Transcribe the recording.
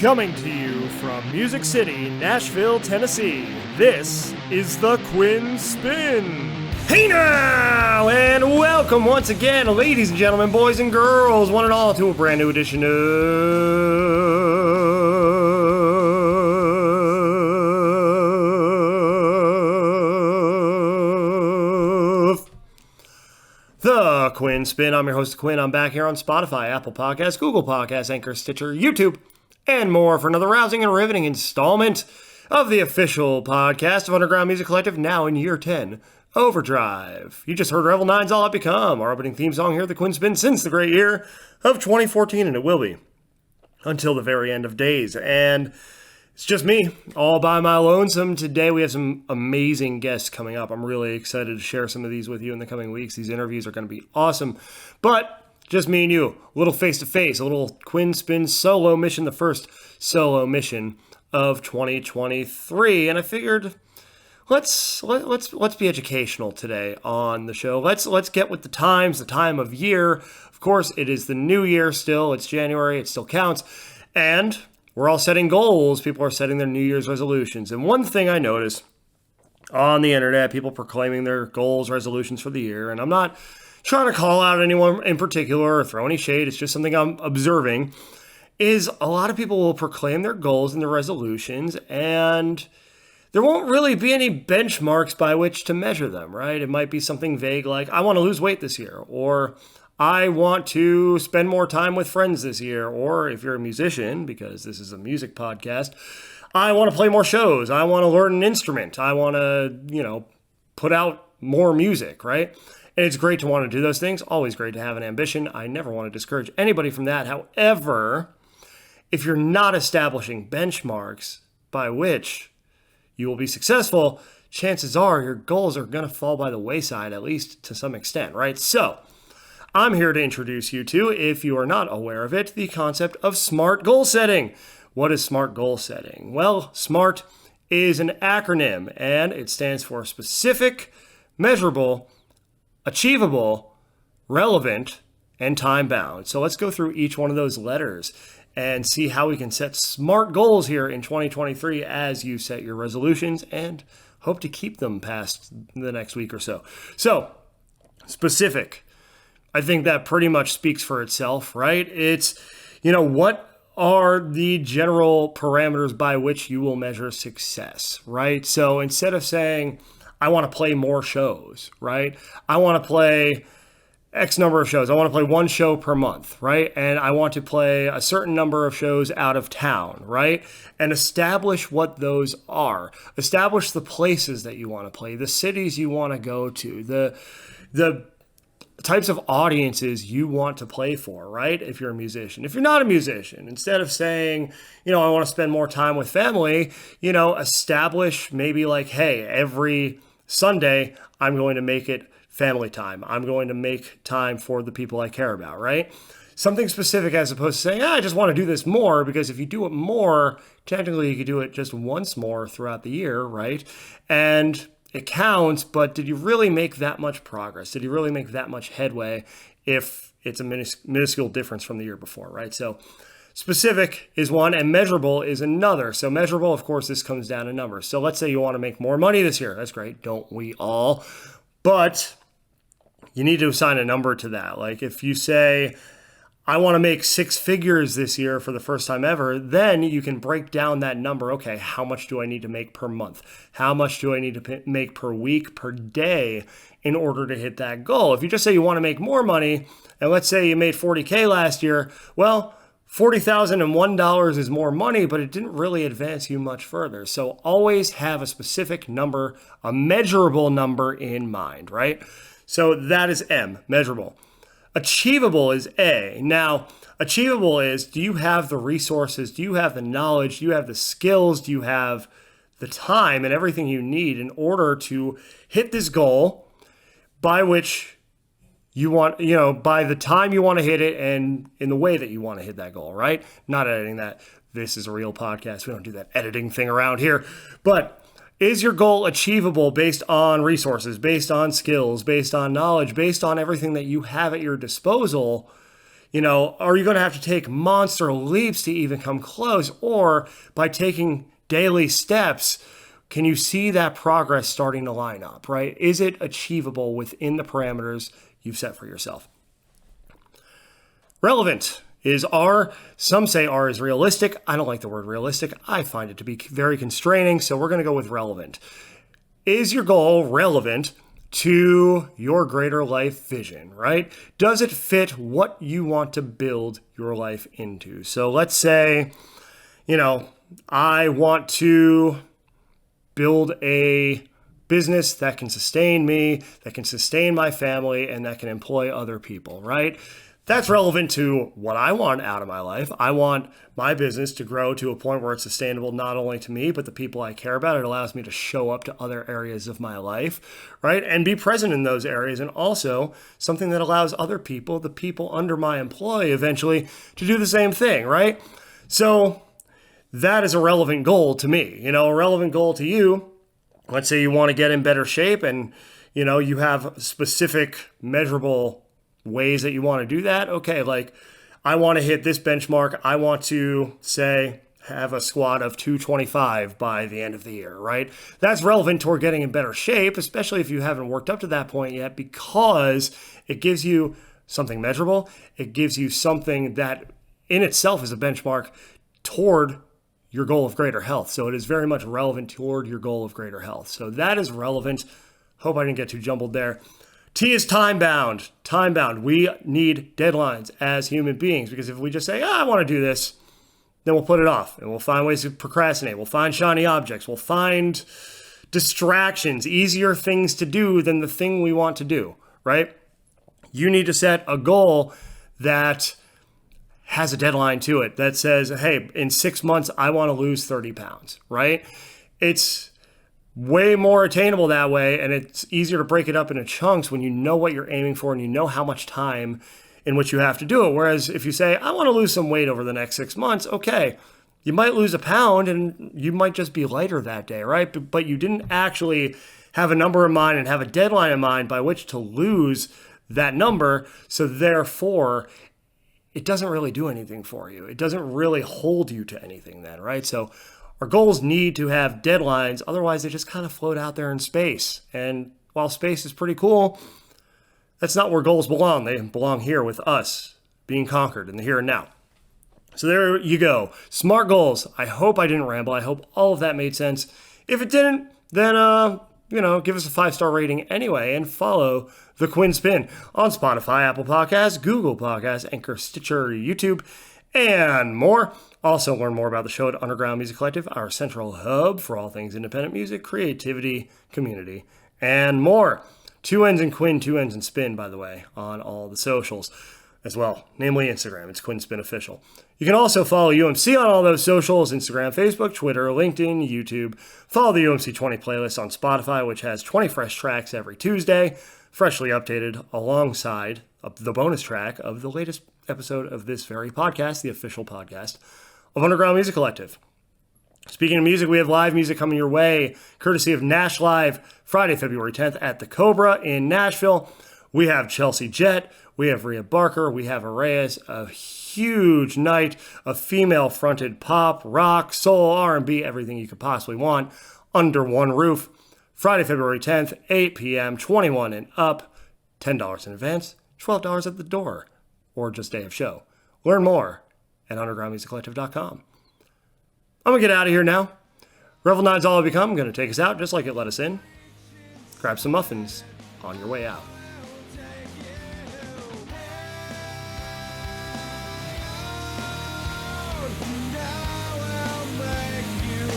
Coming to you from Music City, Nashville, Tennessee, this is the Quinn Spinn. Hey now, and welcome once again, ladies and gentlemen, boys and girls, one and all, to a brand new edition of the Quinn Spinn. I'm your host, Quinn. I'm back here on Spotify, Apple Podcasts, Google Podcasts, Anchor, Stitcher, YouTube, and more for another rousing and riveting installment of the official podcast of Underground Music Collective, now in year 10, Overdrive. You just heard Revel 9's All I've Become, our opening theme song here at the Quinn Spinn since the great year of 2014, and it will be until the very end of days. And it's just me, all by my lonesome. Today we have some amazing guests coming up. I'm really excited to share some of these with you in the coming weeks. These interviews are going to be awesome. But just me and you, a little face-to-face, a little Quinn Spinn solo mission, the first solo mission of 2023. And I figured, let's be educational today on the show. Let's get with the times, the time of year. Of course, it is the new year still. It's January. It still counts. And we're all setting goals. People are setting their New Year's resolutions. And one thing I notice on the internet, people proclaiming their goals, resolutions for the year, and I'm not trying to call out anyone in particular or throw any shade, it's just something I'm observing, is a lot of people will proclaim their goals and their resolutions, and there won't really be any benchmarks by which to measure them, right? It might be something vague like, I want to lose weight this year, or I want to spend more time with friends this year, or if you're a musician, because this is a music podcast, I want to play more shows, I want to learn an instrument, I want to, put out more music, right? And it's great to want to do those things. Always great to have an ambition. I never want to discourage anybody from that. However, if you're not establishing benchmarks by which you will be successful, chances are your goals are going to fall by the wayside, at least to some extent, right? So I'm here to introduce you to, if you are not aware of it, the concept of SMART goal setting. What is SMART goal setting? Well, SMART is an acronym, and it stands for specific, measurable, achievable, relevant, and time-bound. So let's go through each one of those letters and see how we can set SMART goals here in 2023 as you set your resolutions and hope to keep them past the next week or so. So, specific. I think that pretty much speaks for itself, right? It's, what are the general parameters by which you will measure success, right? So instead of saying, I want to play more shows, right? I want to play X number of shows. I want to play one show per month, right? And I want to play a certain number of shows out of town, right? And establish what those are. Establish the places that you want to play, the cities you want to go to, the types of audiences you want to play for, right? If you're a musician. If you're not a musician, instead of saying, I want to spend more time with family, establish maybe like, hey, every Sunday, I'm going to make it family time. I'm going to make time for the people I care about, right? Something specific as opposed to saying, I just want to do this more, because if you do it more, technically you could do it just once more throughout the year, right? And it counts, but did you really make that much progress? Did you really make that much headway if it's a minuscule difference from the year before, right? So specific is one, and measurable is another. So measurable, of course, this comes down to numbers. So let's say you want to make more money this year. That's great. Don't we all? But you need to assign a number to that. Like if you say, I want to make 6 figures this year for the first time ever, then you can break down that number. Okay, how much do I need to make per month? How much do I need to make per week, per day in order to hit that goal? If you just say you want to make more money, and let's say you made $40K last year, well, $40,001 is more money, but it didn't really advance you much further. So always have a specific number, a measurable number in mind, right? So that is M, measurable. Achievable is A. Now, achievable is, do you have the resources? Do you have the knowledge? Do you have the skills? Do you have the time and everything you need in order to hit this goal by which you want, by the time you want to hit it and in the way that you want to hit that goal, right? Not editing that. This is a real podcast. We don't do that editing thing around here. But is your goal achievable based on resources, based on skills, based on knowledge, based on everything that you have at your disposal? Are you going to have to take monster leaps to even come close? Or by taking daily steps, can you see that progress starting to line up, right? Is it achievable within the parameters you've set for yourself? Relevant is R. Some say R is realistic. I don't like the word realistic. I find it to be very constraining, so we're going to go with relevant. Is your goal relevant to your greater life vision, right? Does it fit what you want to build your life into? So let's say, I want to build a business that can sustain me, that can sustain my family, and that can employ other people, right? That's relevant to what I want out of my life. I want my business to grow to a point where it's sustainable not only to me, but the people I care about. It allows me to show up to other areas of my life, right? And be present in those areas. And also something that allows other people, the people under my employ eventually, to do the same thing, right? So that is a relevant goal to me. A relevant goal to you. Let's say you want to get in better shape and, you have specific measurable ways that you want to do that. Okay, like I want to hit this benchmark. I want to, say, have a squat of 225 by the end of the year, right? That's relevant toward getting in better shape, especially if you haven't worked up to that point yet, because it gives you something measurable. It gives you something that in itself is a benchmark toward your goal of greater health. So it is very much relevant toward your goal of greater health. So that is relevant. Hope I didn't get too jumbled there. T is time bound. Time bound. We need deadlines as human beings, because if we just say, I want to do this, then we'll put it off and we'll find ways to procrastinate. We'll find shiny objects. We'll find distractions, easier things to do than the thing we want to do, right? You need to set a goal that has a deadline to it that says, hey, in 6 months, I want to lose 30 pounds, right? It's way more attainable that way, and it's easier to break it up into chunks when you know what you're aiming for and you know how much time in which you have to do it. Whereas if you say, I want to lose some weight over the next 6 months, okay, you might lose a pound and you might just be lighter that day, right? But you didn't actually have a number in mind and have a deadline in mind by which to lose that number. So therefore, it doesn't really do anything for you. It doesn't really hold you to anything then, right? So our goals need to have deadlines. Otherwise, they just kind of float out there in space. And while space is pretty cool, that's not where goals belong. They belong here with us, being conquered in the here and now. So there you go. SMART goals. I hope I didn't ramble. I hope all of that made sense. If it didn't, then, give us a 5-star rating anyway, and follow the Quinn Spinn on Spotify, Apple Podcasts, Google Podcasts, Anchor, Stitcher, YouTube, and more. Also, learn more about the show at Underground Music Collective, our central hub for all things independent music, creativity, community, and more. 2 N's in Quinn, 2 N's in Spin, by the way, on all the socials as well, namely Instagram. It's Quinn Spinn Official. You can also follow UMC on all those socials, Instagram, Facebook, Twitter, LinkedIn, YouTube. Follow the UMC 20 playlist on Spotify, which has 20 fresh tracks every Tuesday, freshly updated alongside the bonus track of the latest episode of this very podcast, the official podcast of Underground Music Collective. Speaking of music, we have live music coming your way, courtesy of Nash Live, Friday, February 10th at the Cobra in Nashville. We have Chelsea Jett, we have Rhea Barker, we have Arrayas, a huge night of female-fronted pop, rock, soul, R&B, everything you could possibly want, under one roof. Friday, February 10th, 8 p.m., 21 and up, $10 in advance, $12 at the door, or just day of show. Learn more at undergroundmusiccollective.com. I'm going to get out of here now. Revel 9's All I Become. I'm going to take us out just like it let us in. Grab some muffins on your way out. Now I'll make you